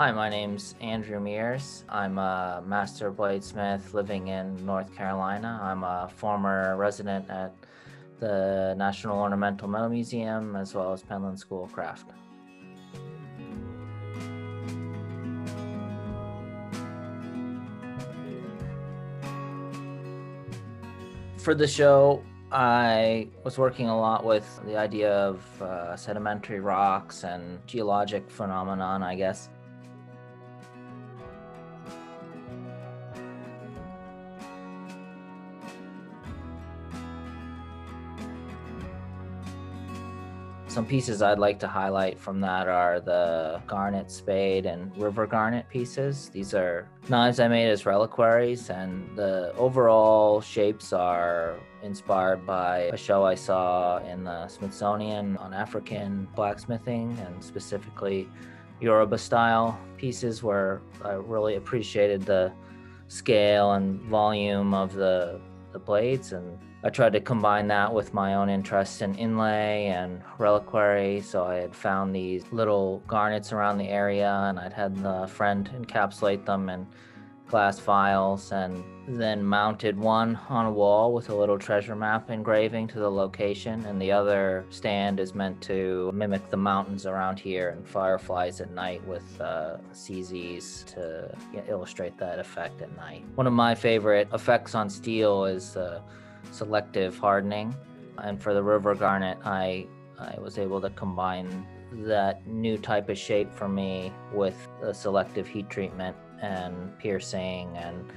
Hi, my name's Andrew Meers. I'm a master bladesmith living in North Carolina. I'm a former resident at the National Ornamental Metal Museum as well as Penland School of Craft. For the show, I was working a lot with the idea of sedimentary rocks and geologic phenomenon, I guess. Some pieces I'd like to highlight from that are the Garnet Spade and River Garnet pieces. These are knives I made as reliquaries, and the overall shapes are inspired by a show I saw in the Smithsonian on African blacksmithing, and specifically Yoruba style pieces, where I really appreciated the scale and volume of the blades, and I tried to combine that with my own interest in inlay and reliquary. So I had found these little garnets around the area, and I'd had a friend encapsulate them in glass vials, and then mounted one on a wall with a little treasure map engraving to the location, and the other stand is meant to mimic the mountains around here and fireflies at night with CZs to illustrate that effect at night. One of my favorite effects on steel is selective hardening, and for the river garnet I was able to combine that new type of shape for me with the selective heat treatment and piercing and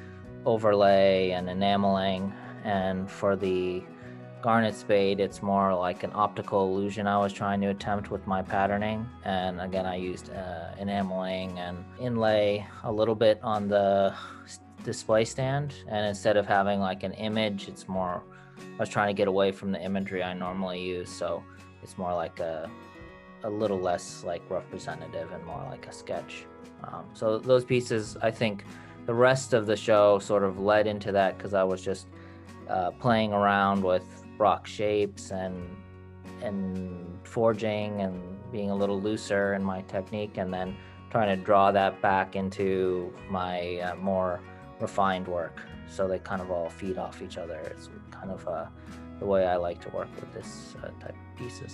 overlay and enameling. And for the Garnet Spade, it's more like an optical illusion I was trying to attempt with my patterning, and again I used enameling and inlay a little bit on the display stand, and instead of having like an image, it's more, I was trying to get away from the imagery I normally use, so it's more like a little less like representative and more like a sketch. So those pieces, I think the rest of the show sort of led into that, because I was just playing around with rock shapes and forging and being a little looser in my technique, and then trying to draw that back into my more refined work. So they kind of all feed off each other. It's kind of the way I like to work with this type of pieces.